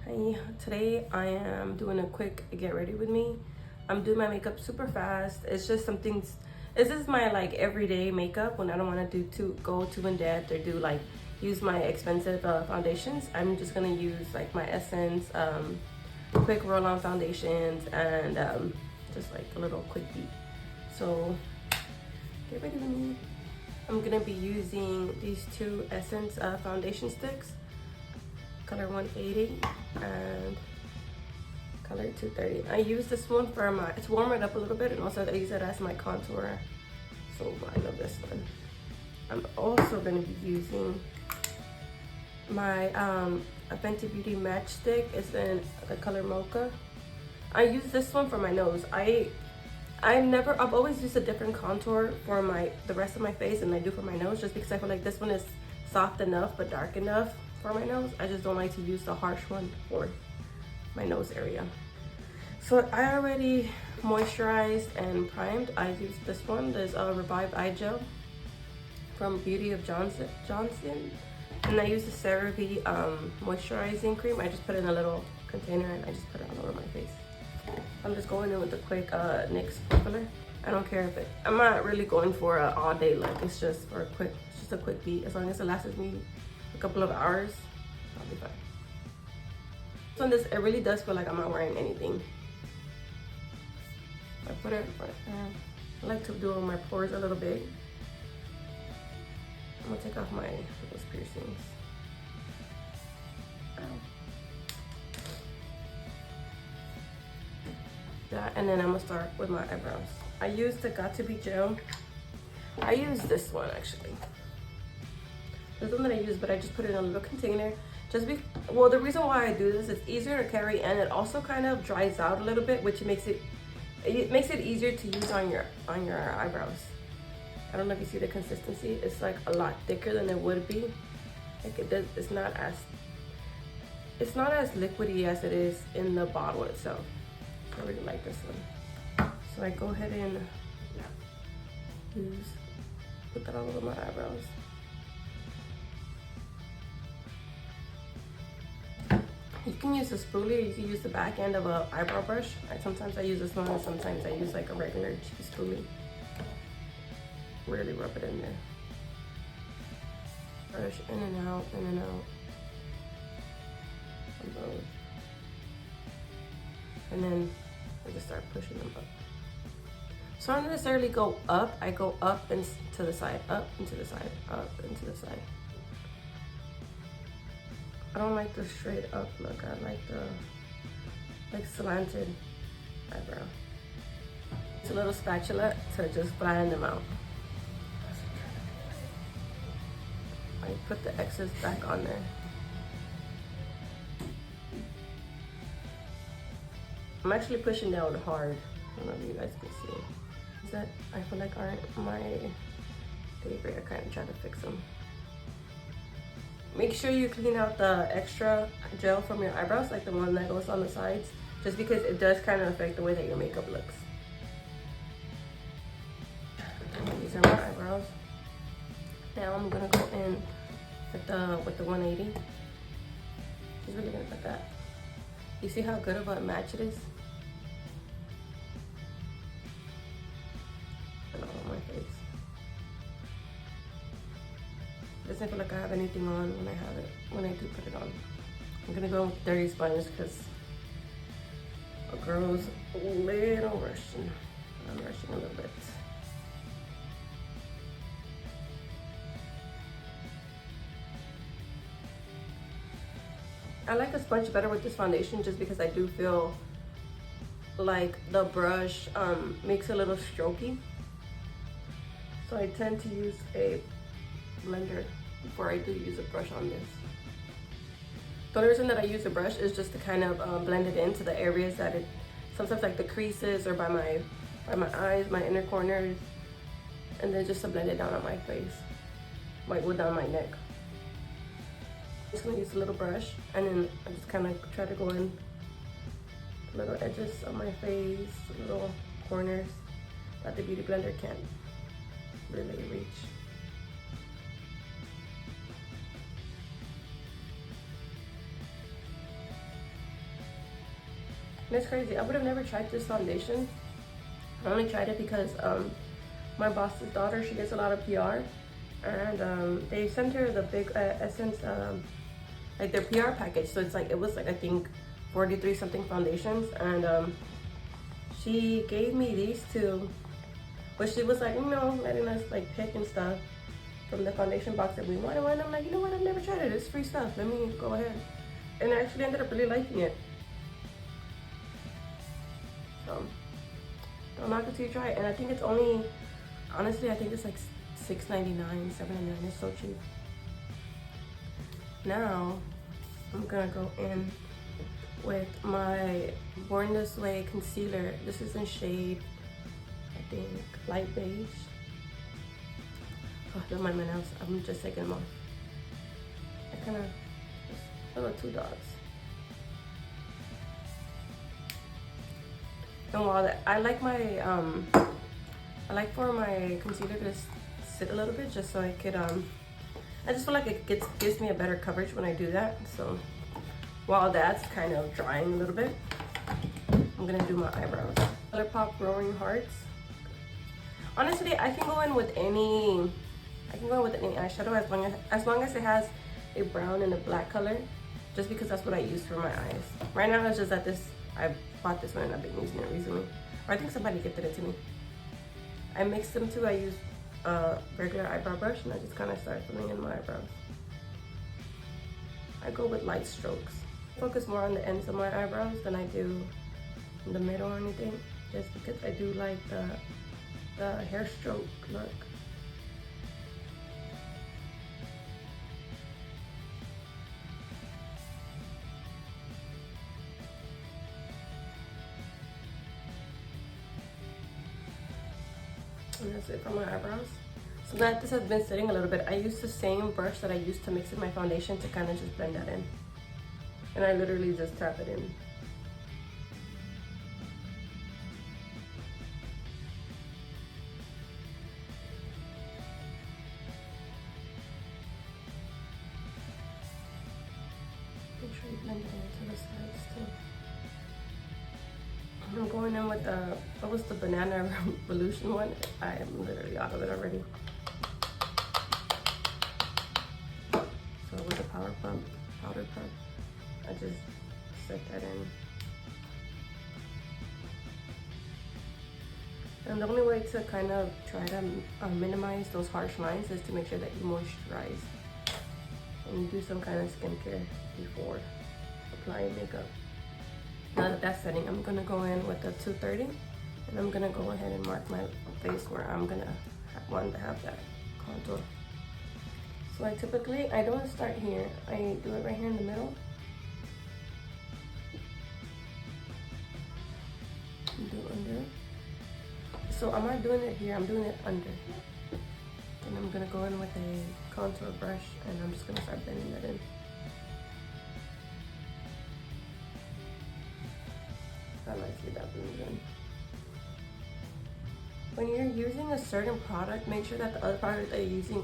Hi, today I am doing a quick get ready with me. I'm doing my makeup super fast. It's just something, this is my like everyday makeup when I don't want to go too in depth or do like use my expensive foundations. I'm just gonna use like my Essence quick roll on foundations and just like a little quick beat. So get ready with me. I'm gonna be using these two Essence foundation sticks, color 180 and color 230. I use this one for my, it's warm it up a little bit, and also I use it as my contour. So I love this one. I'm also gonna be using my Fenty Beauty matchstick. It's in the color Mocha. I use this one for my nose. I've always used a different contour for the rest of my face than I do for my nose, just because I feel like this one is soft enough but dark enough for my nose. I just don't like to use the harsh one for my nose area. So I already moisturized and primed. I used this one. There's a Revived Eye Gel from Beauty of Johnson. And I used the CeraVe moisturizing cream. I just put it in a little container and I just put it all over my face. I'm just going in with a quick NYX filler. I don't care if I'm not really going for an all day look. It's just for a quick beat. As long as it lasts me a couple of hours, I'll be fine. So on this, it really does feel like I'm not wearing anything. I put it, I like to do my pores a little big. I'm gonna take off those piercings. That, and then I'm gonna start with my eyebrows. I used the Got To Be gel. I use this one actually. This one that I use, but I just put it in a little container. Well, the reason why I do this, it's easier to carry and it also kind of dries out a little bit, which makes it easier to use on your eyebrows. I don't know if you see the consistency. It's like a lot thicker than it would be. Like it's not as liquidy as it is in the bottle itself. I really like this one. So I go ahead and put that all over my eyebrows. You can use a spoolie, or you can use the back end of an eyebrow brush. Sometimes I use this one, and sometimes I use like a regular cheap spoolie. Really rub it in there. Brush in and out, in and out. And then I just start pushing them up. So I don't necessarily go up. I go up and to the side, up and to the side, up and to the side. I don't like the straight up look. I like the slanted eyebrow. It's a little spatula to just flatten them out. I put the excess back on there. I'm actually pushing down hard. I don't know if you guys can see. Is that I feel like aren't my favorite. I kind of try to fix them. Make sure you clean out the extra gel from your eyebrows, like the one that goes on the sides, just because it does kind of affect the way that your makeup looks. These are my eyebrows. Now I'm gonna go in with the 180. Just really gonna put that. You see how good of a match it is? And all on my face. It doesn't feel like I have anything on when I do put it on. I'm gonna go with dirty sponge because a girl's a little rushing. I'm rushing a little bit. I like a sponge better with this foundation just because I do feel like the brush makes it a little strokey. So I tend to use a blender before I do use a brush on this. The only reason that I use a brush is just to kind of blend it into the areas that sometimes like the creases or by my eyes, my inner corners, and then just to blend it down on my face, like down my neck. I'm just gonna use a little brush and then I just kind of try to go in little edges of my face, little corners that the Beauty Blender can't really reach. It's crazy. I would have never tried this foundation. I only tried it because my boss's daughter, she gets a lot of PR, and they sent her the big Essence, like their PR package. So it's like, it was like, I think 43 something foundations, and she gave me these two, but she was like, you know, letting us like pick and stuff from the foundation box that we wanted. And I'm like, you know what, I've never tried it, it's free stuff, let me go ahead. And I actually ended up really liking it. So don't knock it till you try it. And I think it's only, honestly, I think it's like $6.99, $7.99. It's so cheap. Now I'm gonna go in with my Born This Way concealer. This is in shade, I think, light beige. Oh, don't mind my nails, I'm just taking them off. I kind of, little two dots. And while that, I like my, I like for my concealer to sit a little bit, just so I could, I just feel like it gives me a better coverage when I do that. So while that's kind of drying a little bit, I'm gonna do my eyebrows. ColourPop Roaring Hearts. Honestly, I can go in with any, eyeshadow as long as it has a brown and a black color, just because that's what I use for my eyes. Right now it's just that I bought this one and I've been using it recently. Or I think somebody gifted it to me. I mixed them too. I used a regular eyebrow brush and I just kind of start filling in my eyebrows. I go with light strokes. I focus more on the ends of my eyebrows than I do in the middle or anything, just because I do like the hair stroke look. And that's it for my eyebrows. So that this has been sitting a little bit, I used the same brush that I used to mix in my foundation to kind of just blend that in. And I literally just tap it in. Make sure you blend it into the sides too. I'm going in with what was the Banana Revolution one? I am literally out of it already. So with the powder puff, I just set that in. And the only way to kind of try to minimize those harsh lines is to make sure that you moisturize and you do some kind of skincare before applying makeup. Now that that's setting, I'm gonna go in with the 230 and I'm gonna go ahead and mark my face where I'm gonna want to have that contour. So I don't start here. I do it right here in the middle. And do under. So I'm not doing it here, I'm doing it under. And I'm gonna go in with a contour brush and I'm just gonna start blending that in. I like to get that blend in. When you're using a certain product, make sure that the other products that you're using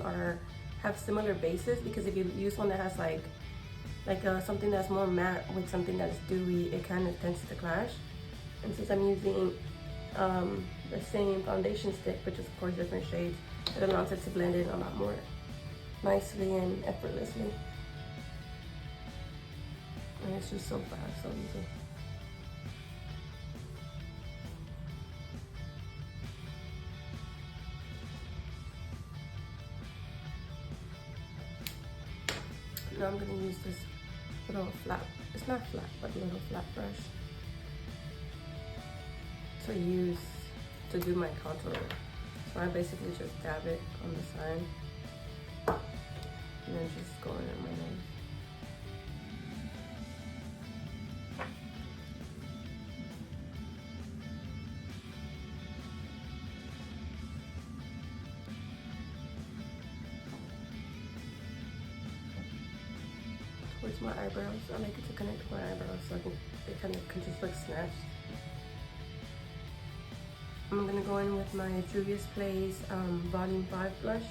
have similar bases, because if you use one that has like something that's more matte with something that's dewy, it kind of tends to clash. And since I'm using the same foundation stick, which is of course different shades, it allows it to blend in a lot more nicely and effortlessly. And it's just so fast, so easy. Now I'm gonna use this little flat, it's not flat, but a little flat brush to do my contour. So I basically just dab it on the side and then just go in at my nose. Towards my eyebrows. I like it to connect to my eyebrows so it kind of can just look snatched. I'm gonna go in with my Juliebeauty Volume 5 blush.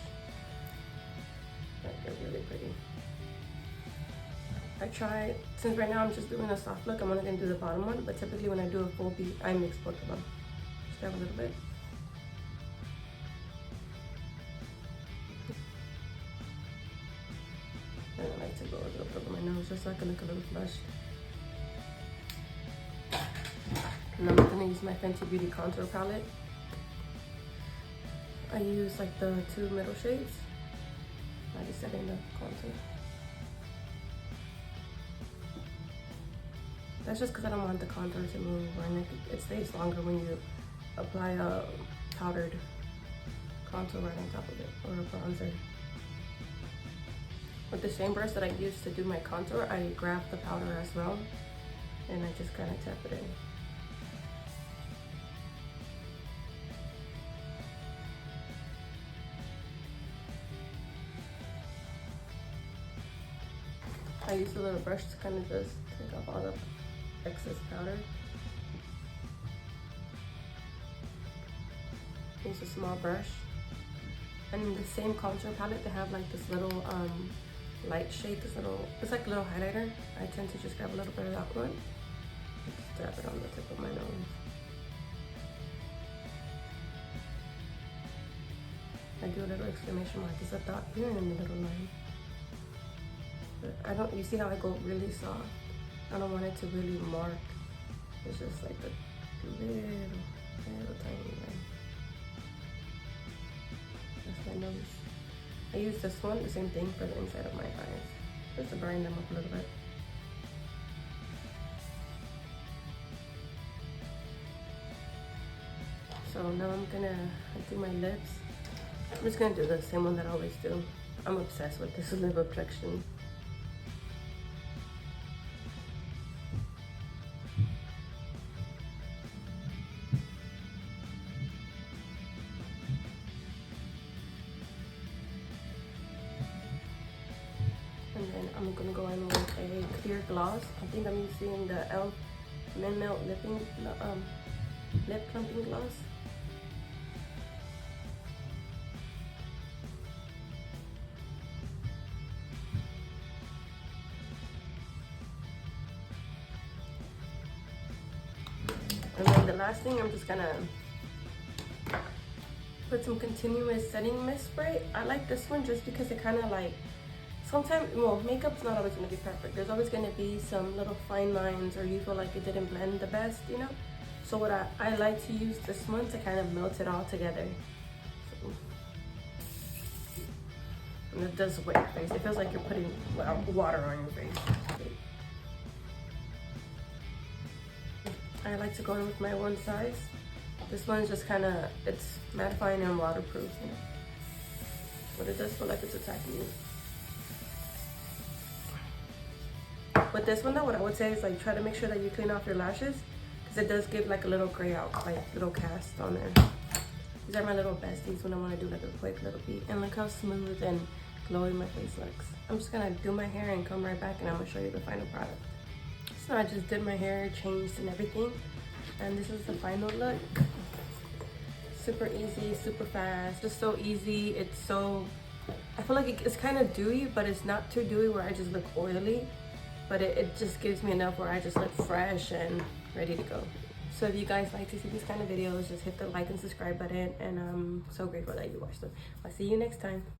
Like, they're really pretty. I tried, since right now I'm just doing a soft look, I'm only gonna do the bottom one, but typically when I do a full beat, I mix both of them. Just grab a little bit. And I like to go a little bit over my nose just so I can look a little flushed. And I'm gonna use my Fenty Beauty contour palette. I use like the 2 middle shades. I just set in the contour. That's just because I don't want the contour to move, and it stays longer when you apply a powdered contour right on top of it, or a bronzer. With the same brush that I used to do my contour, I grab the powder as well, and I just kind of tap it in. I use a little brush to kind of just take off all the excess powder. Use a small brush. And in the same contour palette, they have like this little light shade, it's like a little highlighter. I tend to just grab a little bit of that one. Just dab it on the tip of my nose. I do a little exclamation mark. It's a dot here and then a little line. But I don't, you see how I go really soft? I don't want it to really mark. It's just like a little tiny line. That's my nose. I use this one, the same thing for the inside of my eyes. Just to brighten them up a little bit. So now I'm gonna do my lips. I'm just gonna do the same one that I always do. I'm obsessed with this lip obstruction. And then I'm gonna go in with a clear gloss. I think I'm using the e.l.f. Men Melt lip plumping gloss. And then the last thing, I'm just gonna put some continuous setting mist spray. I like this one just because it kind of like, sometimes, well, makeup's not always going to be perfect. There's always going to be some little fine lines, or you feel like it didn't blend the best, you know? So what I like to use this one to kind of melt it all together. So, and it does wet your face. It feels like you're putting water on your face. I like to go in with my one size. This one's just kind of, it's mattifying and waterproof, you know? But it does feel like it's attacking you. With this one though, what I would say is like try to make sure that you clean off your lashes, because it does give like a little gray out, like little cast on there. These are my little besties when I want to do like a quick little beat. And look how smooth and glowy my face looks. I'm just gonna do my hair and come right back, and I'm gonna show you the final product. So I just did my hair, changed and everything, and this is the final look. Super easy, super fast, just so easy. It's so, I feel like it's kind of dewy, but it's not too dewy where I just look oily. But it just gives me enough where I just look fresh and ready to go. So if you guys like to see these kind of videos, just hit the like and subscribe button, and I'm so grateful that you watched them. I'll see you next time.